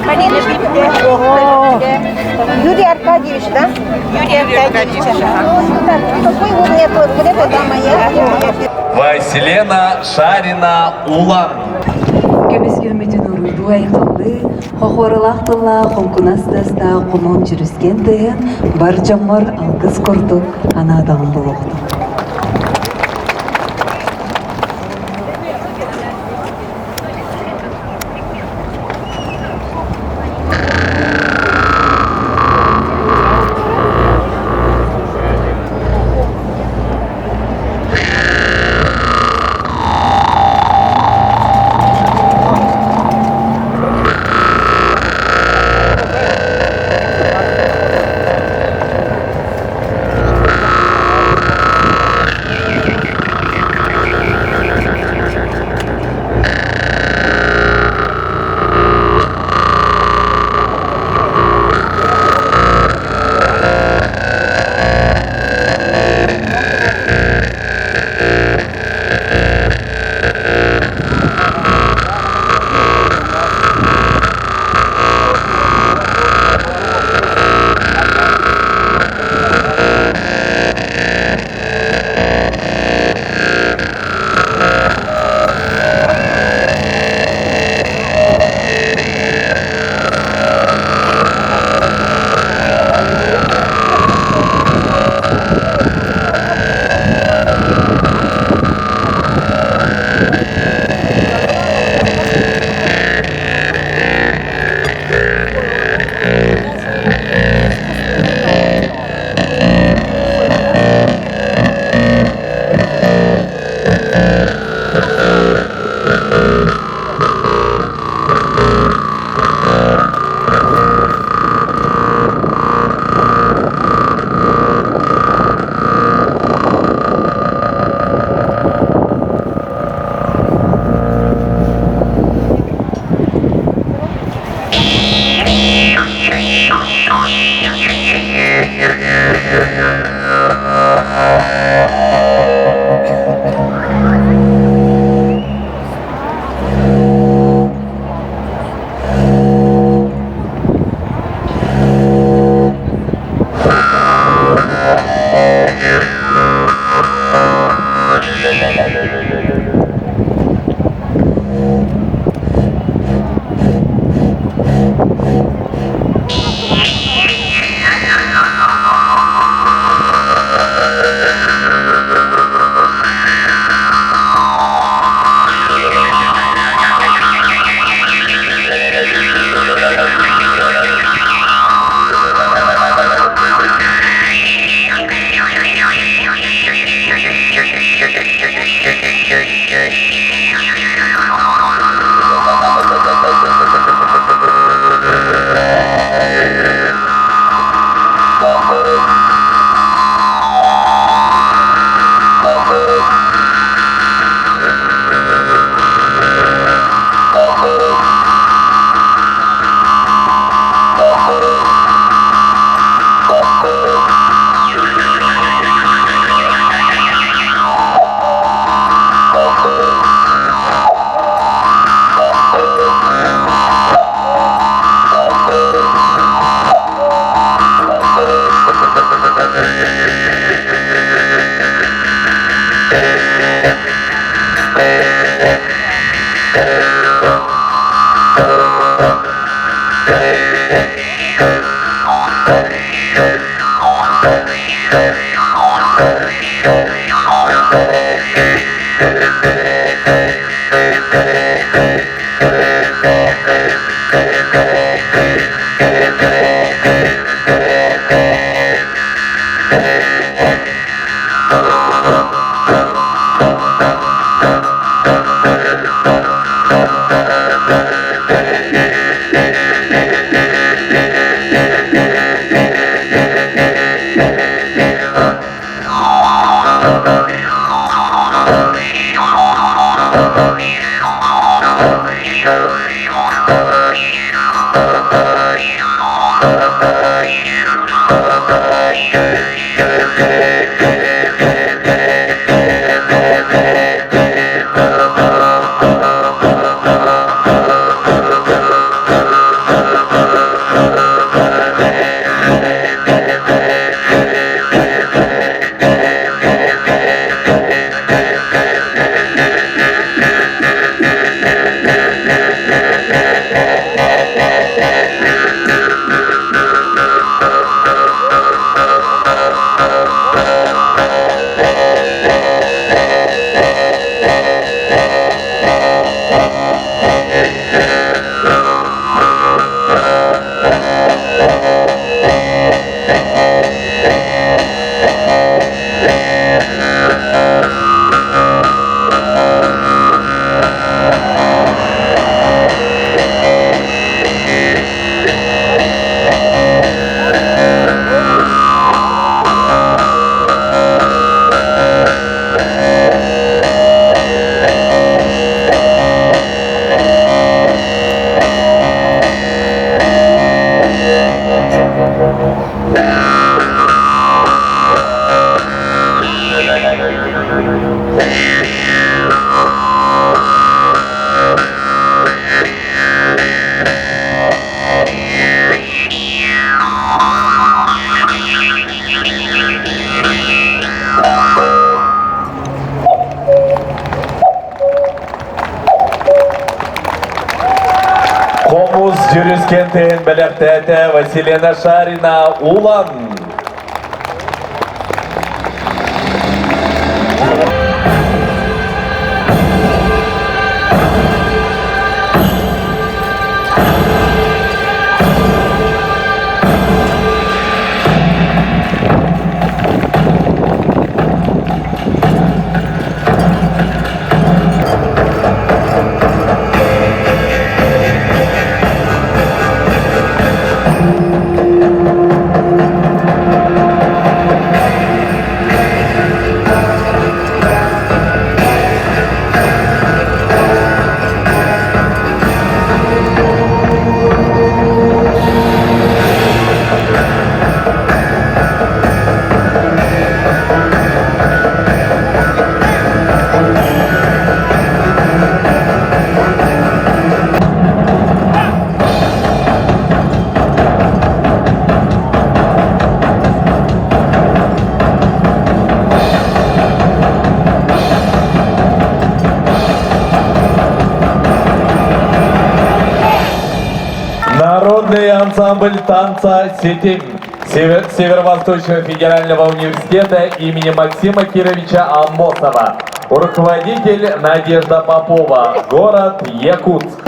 Полина Бибке. Юрий Аркадьевич, да? Юрий Аркадьевич. Какой вы мне вот эта дама я? Василена Шарина Улан. Көмескөметін ұруйду айқылды, қоқорылақтыла қонкунастаста қомон жүріскенді, бар жаммар алғыз көрдік, анадан болуқты. Комуз жүріскентен біліқтәті Василена Шарина улан. Народный ансамбль танца «Сетим» Северо-Восточного федерального университета имени Максима Кировича Аммосова. Руководитель Надежда Попова. Город Якутск.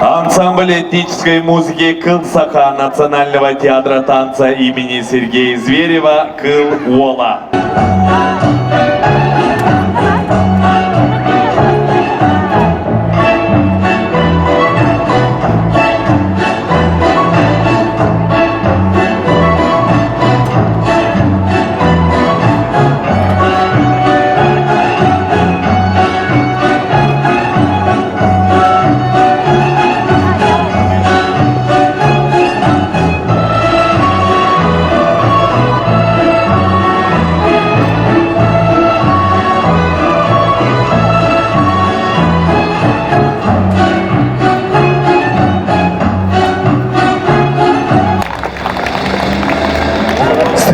Ансамбль этнической музыки «Кыл-Саха» Национального театра танца имени Сергея Зверева «Кыл-Уола».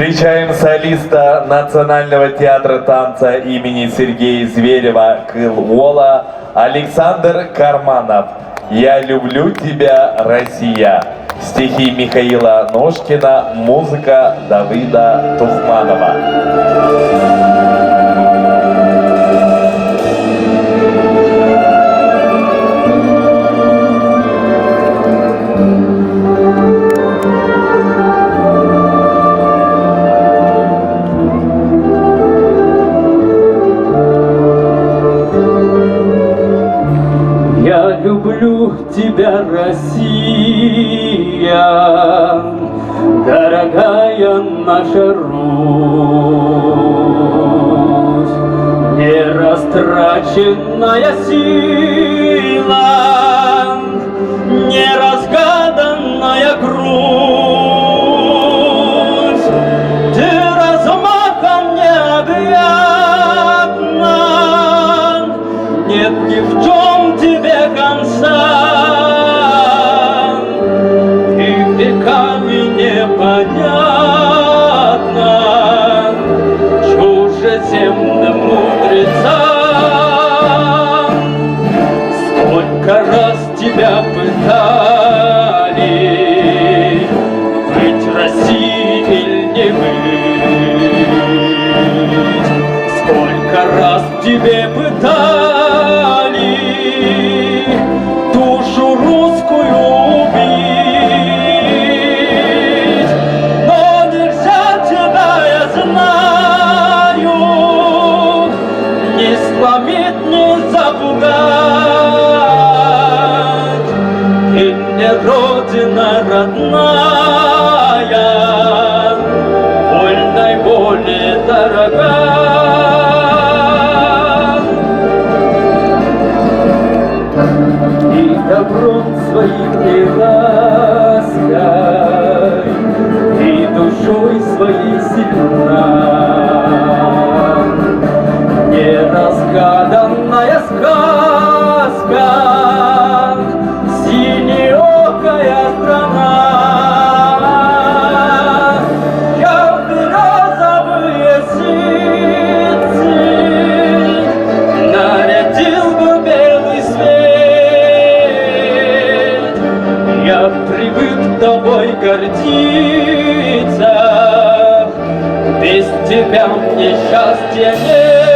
Встречаем солиста Национального театра танца имени Сергея Зверева «Кыл Вола» Александр Карманов. «Я люблю тебя, Россия». Стихи Михаила Ножкина, музыка Давида Тухманова. Я люблю тебя, Россия, дорогая наша Русь, нерастраченная сила, неразгаданная грудь, ты размахом необъятна, нет ни в чем тебе конца, и веками непонятно чужеземным мудрецам. Сколько раз тебя пытали быть Россией или не быть, сколько раз тебе пытали душу русскую убить, но нельзя тебя, я знаю, не сломить, не запугать. Ты мне родина родная, вольной воле дорога. Добром своим и лаской, и душой своей сильна, неразгаданная сказка, синеокая страна. Я в березовые ситцы нарядил бы белый свет. Я привык тобой гордиться, без тебя мне счастья нет.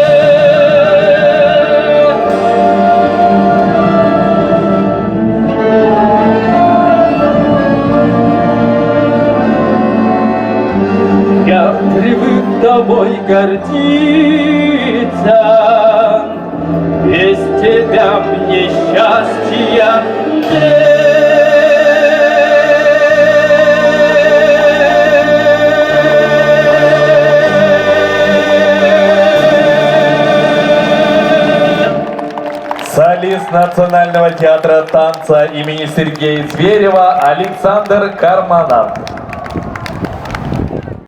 Я привык тобой гордиться, без тебя мне счастья нет. Солист Национального театра танца имени Сергея Зверева Александр Карманов.